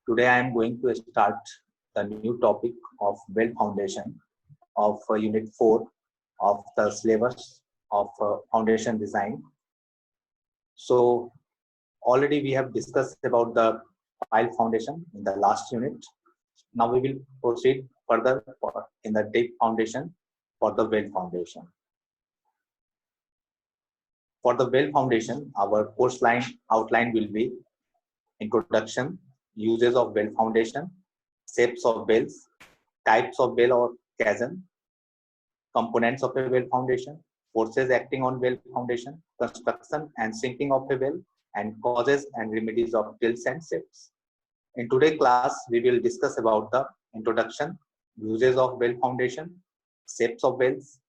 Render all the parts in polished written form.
Today I am going to start the new topic of well foundation of Unit 4 of the syllabus of foundation design. So already we have discussed about the pile foundation in the last unit. Now we will proceed further in the deep foundation for the well foundation. For the well foundation, our course line outline will be introduction, uses of well foundation, shapes of wells, types of well or chasm, components of a well foundation, forces acting on well foundation, construction and sinking of a well, and causes and remedies of tilts and shapes. In today's class, we will discuss about the introduction, uses of well foundation, shapes of wells,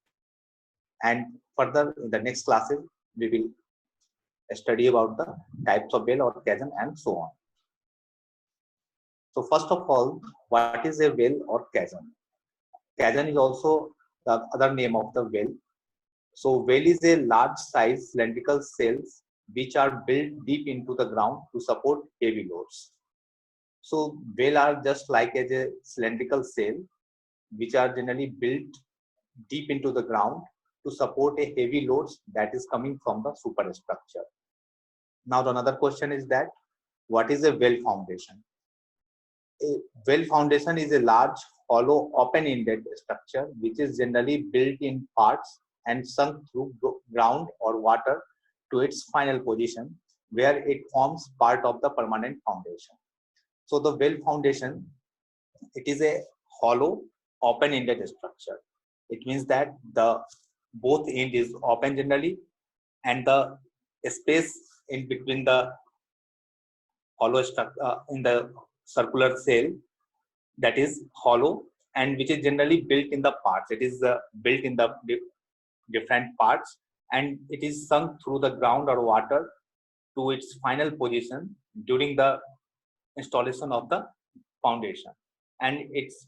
and further in the next classes, we will study about the types of well or chasm and so on. So first of all, what is a well or chasm? Chasm is also the other name of the well. So well is a large size cylindrical cells which are built deep into the ground to support heavy loads. So well are just like as a cylindrical cell which are generally built deep into the ground to support a heavy loads that is coming from the superstructure. Now the another question is that what is a well foundation? A well foundation is a large, hollow, open-ended structure which is generally built in parts and sunk through ground or water to its final position, where it forms part of the permanent foundation. So the well foundation, it is a hollow, open-ended structure. It means that the both end is open generally, and the space in between the hollow structure in the circular cell that is hollow and which is generally built in the parts. It is built in the different parts and it is sunk through the ground or water to its final position during the installation of the foundation, and it's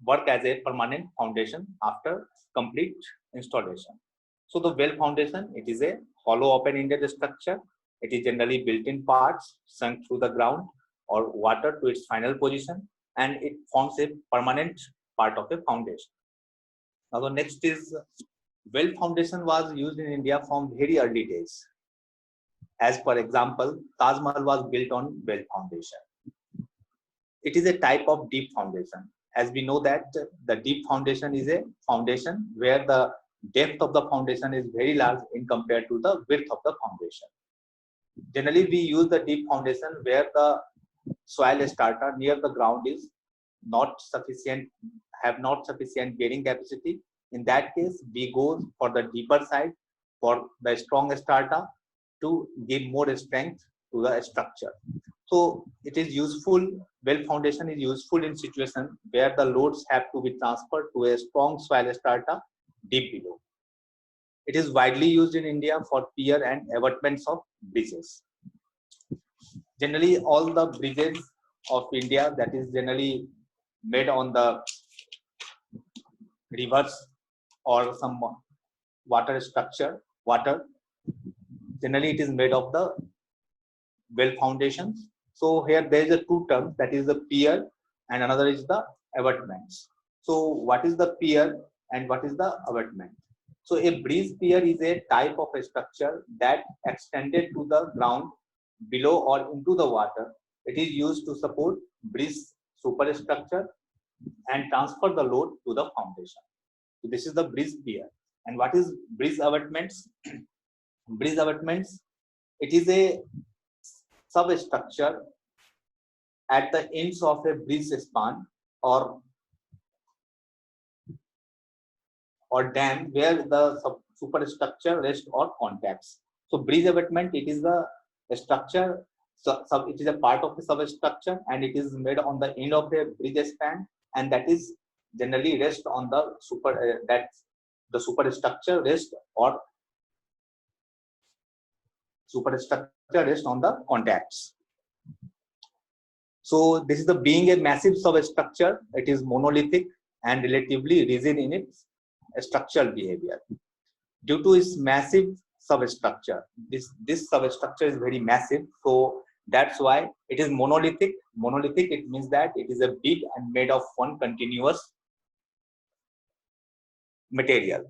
work as a permanent foundation after complete installation. So the well foundation, it is a hollow open-ended structure. It is generally built in parts sunk through the ground or water to its final position, and it forms a permanent part of a foundation. Now the next is well foundation was used in India from very early days. As for example, Taj Mahal was built on well foundation. It is a type of deep foundation. As we know that the deep foundation is a foundation where the depth of the foundation is very large in compared to the width of the foundation. Generally, we use the deep foundation where the soil strata near the ground is not sufficient, have not sufficient bearing capacity. In that case, we go for the deeper side for the strong strata to give more strength to the structure. So it is useful, well foundation is useful in situation where the loads have to be transferred to a strong soil strata deep below. It is widely used in India for pier and abutments of bridges. Generally, all the bridges of India that is generally made on the rivers or some water structure, generally it is made of the well foundations. So here there is a two terms, that is the pier and another is the abutments. So what is the pier and what is the abutment? So a bridge pier is a type of a structure that extended to the ground below or into the water. It is used to support bridge superstructure and transfer the load to the foundation. So this is the bridge pier. And what is bridge abutments? Bridge abutments, it is a substructure at the ends of a bridge span or dam where the superstructure rests or contacts. So bridge abutment, it is the structure, it is a part of the substructure and it is made on the end of a bridge span, and that is generally rest on the superstructure rest or superstructure rest on the contacts. So this is the being a massive substructure. It is monolithic and relatively rigid in its structural behavior. Due to its massive substructure, this substructure is very massive. So That's why it is monolithic. Monolithic, it means that it is a big and made of one continuous material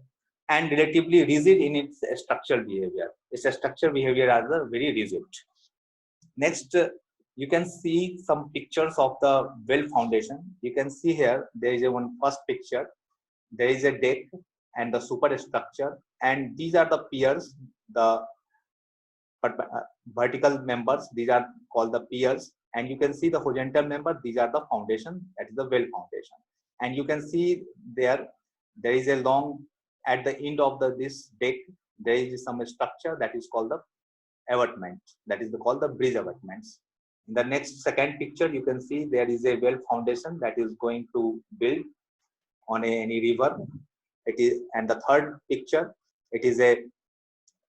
and relatively rigid in its structural behavior. Its structural behavior are very rigid. Next, you can see some pictures of the well foundation. You can see here, there is a one first picture. There is a deck and the superstructure, and these are the piers, the vertical members. These are called the piers, and you can see the horizontal member. These are the foundation, that is the well foundation. And you can see there is a long, at the end of this deck, there is some structure that is called the abutment, that is called the bridge abutments. In the next second picture, you can see there is a well foundation that is going to build on any river. It is, and the third picture, it is a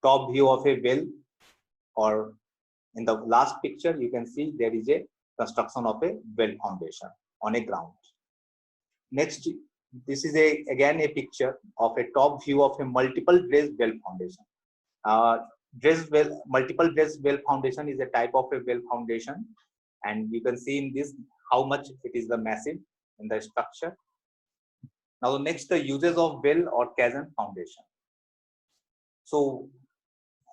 top view of a well, or in the last picture, you can see there is a construction of a well foundation on a ground. Next, this is again a picture of a top view of a multiple dredge well foundation. Multiple dredge well foundation is a type of a well foundation, and you can see in this how much it is the massive in the structure. Now, next, the uses of well or chasm foundation. So,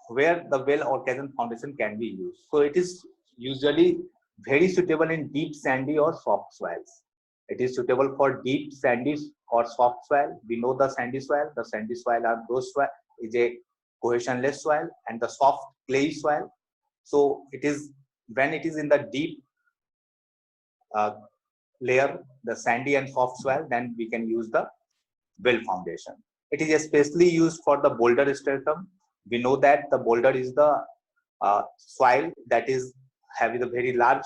where the well or chasm foundation can be used. So, it is usually very suitable in deep sandy or soft soils. It is suitable for deep sandy or soft soil. We know the sandy soil. The sandy soil are those soil is a cohesionless soil, and the soft clay soil. So, it is when it is in the deep layer, the sandy and soft soil, then we can use the well foundation. It is especially used for the boulder stratum. We know that the boulder is the soil that is having the very large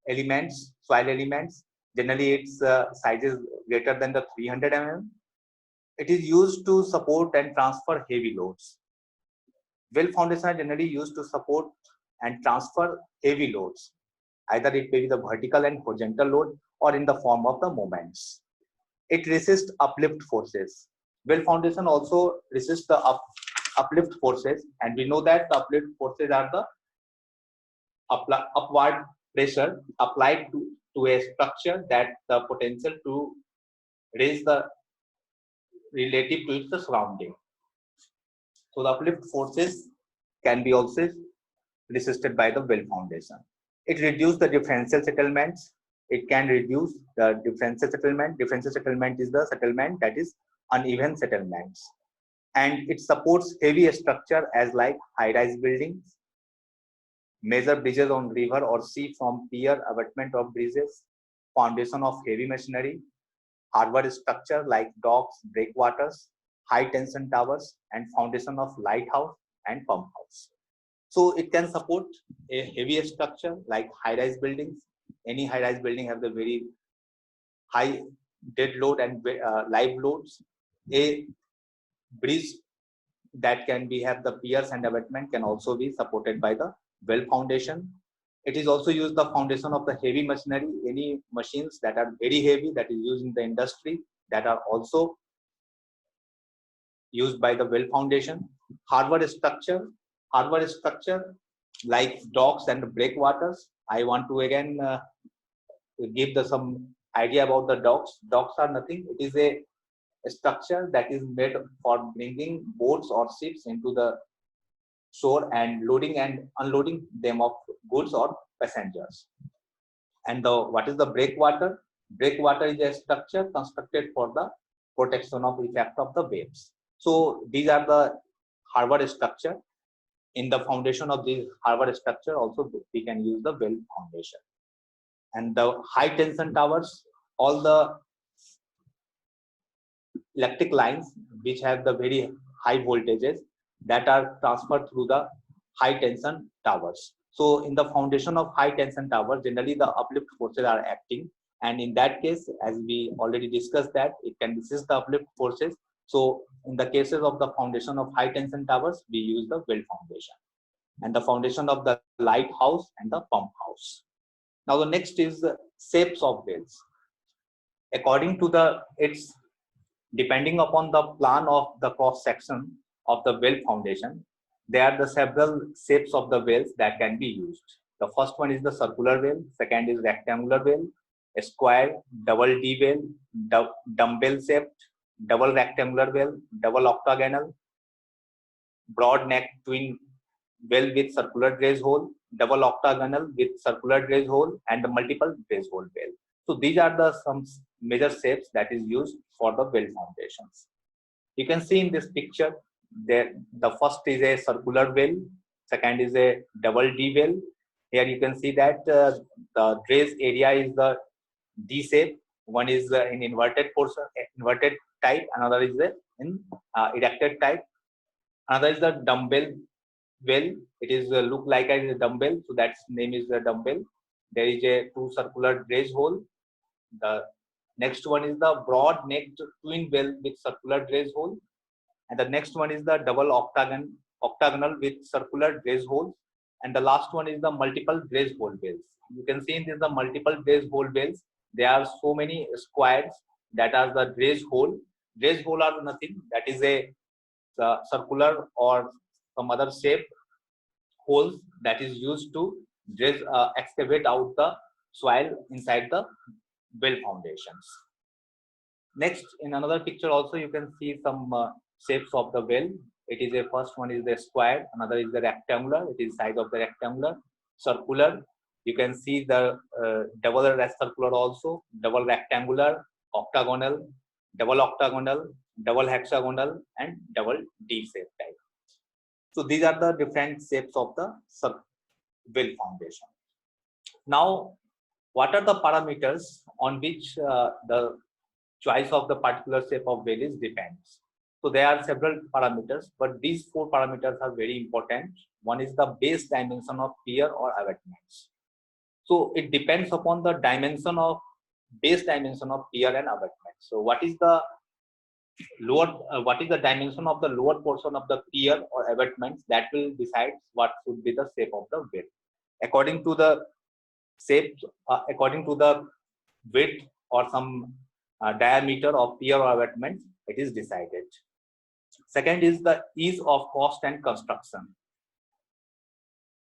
elements, soil elements. Generally, its size is greater than the 300 mm. It is used to support and transfer heavy loads. Well foundation are generally used to support and transfer heavy loads. Either it may be the vertical and horizontal load, or in the form of the moments. It resists uplift forces. Well foundation also resists the uplift forces, and we know that the uplift forces are the upward pressure applied to a structure that the potential to raise the relative to its surrounding. So the uplift forces can be also resisted by the well foundation. It reduces the differential settlements. It can reduce the differential settlement. Differential settlement is the settlement that is uneven settlements. And it supports heavy structure as like high-rise buildings, major bridges on river or sea from pier, abutment of bridges, foundation of heavy machinery, harbor structure like docks, breakwaters, high tension towers, and foundation of lighthouse and pump house. So it can support a heavy structure like high-rise buildings. Any high-rise building have the very high dead load and live loads. A bridge that can be have the piers and abutment can also be supported by the well foundation. It is also used the foundation of the heavy machinery. Any machines that are very heavy that is used in the industry that are also used by the well foundation. Harbor structure like docks and breakwaters. I want to again give some idea about the docks. Docks are nothing. It is a structure that is made for bringing boats or ships into the shore and loading and unloading them of goods or passengers. And what is the breakwater? Breakwater is a structure constructed for the protection of effect of the waves. So these are the harbor structure. In the foundation of this harbor structure, also we can use the well foundation. And the high tension towers, all the electric lines which have the very high voltages that are transferred through the high tension towers. So in the foundation of high tension tower, generally the uplift forces are acting, and in that case, as we already discussed, that it can resist the uplift forces. So in the cases of the foundation of high tension towers, we use the well foundation, and the foundation of the lighthouse and the pump house. Now the next is the shapes of wells. According to its depending upon the plan of the cross section of the well foundation, there are the several shapes of the wells that can be used. The first one is the circular well, second is rectangular well, a square, double D well, dumbbell shaped, double rectangular well, double octagonal, broad neck twin well with circular dredge hole, double octagonal with circular dredge hole, and the multiple dredge hole well. So these are the some major shapes that is used for the well foundations. You can see in this picture that the first is a circular well, second is a double D well. Here you can see that the dredge area is the D shape. One is in inverted portion, inverted type. Another is in erected type. Another is the dumbbell well. It is look like a dumbbell, so that's name is the dumbbell. There is a two circular dredge hole. The next one is the broad necked twin well with circular dredge hole, and the next one is the double octagonal with circular dredge hole, and the last one is the multiple dredge hole wells. You can see in this the multiple dredge hole wells. There are so many squares that are the dredge hole. Dredge hole are nothing. That is a circular or some other shape holes that is used to dredge, excavate out the soil inside the well foundations. Next, in another picture also you can see some shapes of the well. It is a first one is the square, another is the rectangular. It is size of the rectangular, circular. You can see the double circular also, double rectangular, octagonal, double hexagonal, and double D shape type. So these are the different shapes of the well foundation. Now, what are the parameters on which the choice of the particular shape of well is depends? So there are several parameters, but these four parameters are very important. One is the base dimension of pier or abutments. So it depends upon the dimension of base dimension of pier and abutment. So what is the dimension of the lower portion of the pier or abutments, that will decide what should be the shape of the well. According to the shape, according to the width or some diameter of pier or abutments, it is decided. Second is the ease of cost and construction.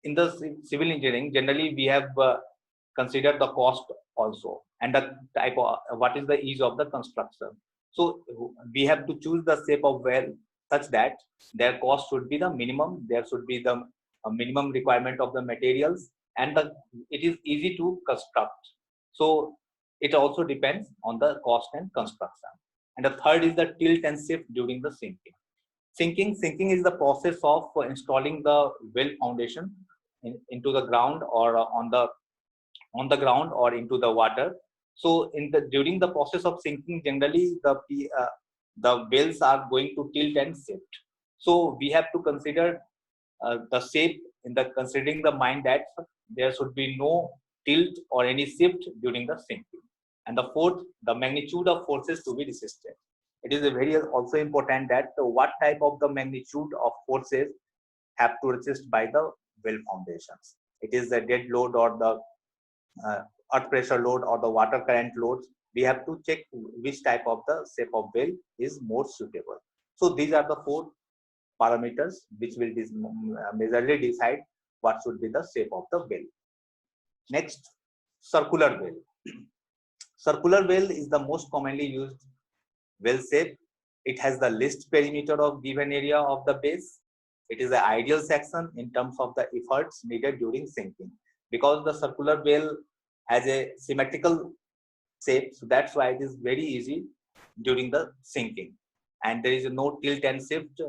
In the civil engineering, generally we have considered the cost also, and the type of what is the ease of the construction. So we have to choose the shape of well such that their cost should be the minimum. There should be the minimum requirement of the materials, and it is easy to construct. So it also depends on the cost and construction. And the third is the tilt and shift during the sinking. Sinking is the process of installing the well foundation into the ground or on the ground or into the water. So during the process of sinking, generally the wells are going to tilt and shift. So we have to consider the shape in the considering the mind that there should be no tilt or any shift during the sinking. And the fourth, the magnitude of forces to be resisted. It is a very also important that what type of the magnitude of forces have to resist by the well foundations. It is the dead load or the earth pressure load or the water current loads. We have to check which type of the shape of well is more suitable. So these are the four parameters which will majorly decide what should be the shape of the well. Next, circular well. Circular well is the most commonly used well shape. It has the least perimeter of given area of the base. It is the ideal section in terms of the efforts needed during sinking, because the circular well has a symmetrical shape, so that's why it is very easy during the sinking, and there is no tilt and shift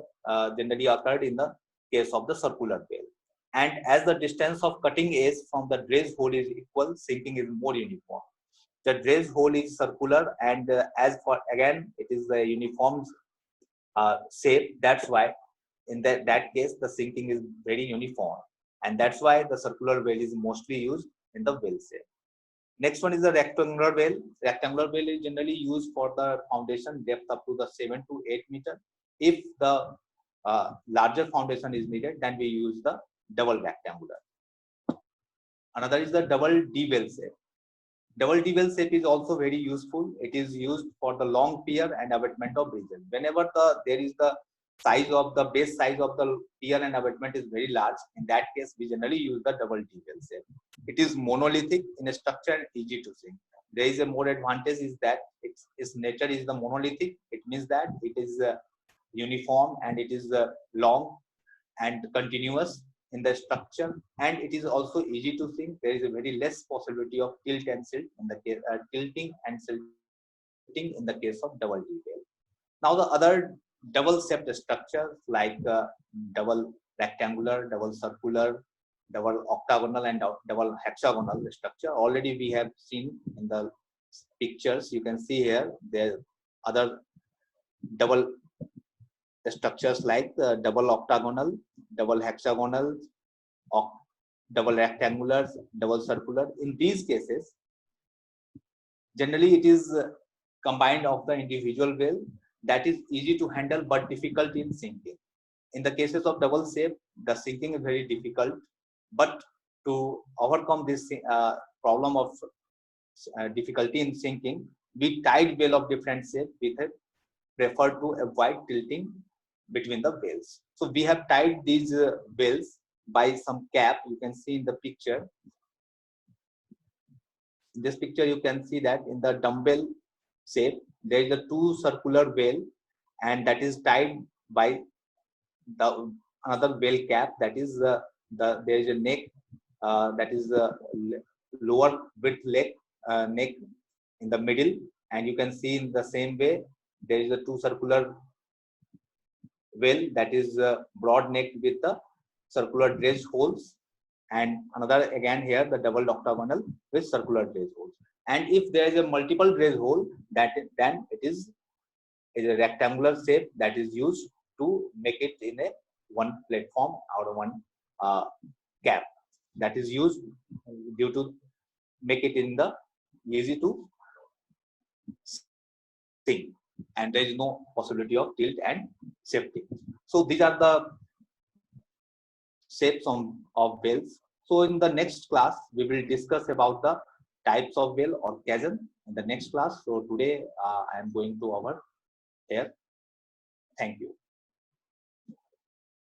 generally occurred in the case of the circular well. And as the distance of cutting edge from the dredge hole is equal, sinking is more uniform. The dredge hole is circular, and as for again it is a uniform shape. That's why in that case the sinking is very uniform, and that's why the circular well is mostly used in the well shape. Next one is the rectangular well. Rectangular well is generally used for the foundation depth up to the 7 to 8 meter. If the larger foundation is needed, then we use the double rectangular. Another is the double D well shape. Double D well shape is also very useful. It is used for the long pier and abutment of bridges. Whenever there is the size of the base size of the pier and abutment is very large, in that case we generally use the double T well shape. It is monolithic in structure and easy to sink. There is a more advantage is that its nature is the monolithic. It means that it is uniform and it is long and continuous in the structure, and it is also easy to sink. There is a very less possibility of tilt and silt in the case, tilting and silting in the case of double T well. Now the other double shaped structures like double rectangular, double circular, double octagonal and double hexagonal structure, already we have seen in the pictures. You can see here there other double structures like double octagonal, double hexagonal, double rectangulars, double circular. In these cases, generally it is combined of the individual well that is easy to handle but difficult in sinking. In the cases of double shape, the sinking is very difficult, but to overcome this problem of difficulty in sinking, we tied well of different shape with a prefer to avoid tilting between the wells. So we have tied these wells by some cap. You can see in the picture. In this picture, you can see that in the dumbbell shape, there is a two circular well, and that is tied by the another well cap. That is there is a neck that is lower width leg neck in the middle, and you can see in the same way there is a two circular well that is broad neck with the circular dredge holes, and another again here the double octagonal with circular dredge holes. And if there is a multiple dredge hole, then it is a rectangular shape that is used to make it in a one platform or one cap that is used due to make it in the easy to sink, and there is no possibility of tilt and safety. So these are the shapes of wells. So in the next class, we will discuss about the types of well or chasm in the next class. So today I am going to over here. Thank you.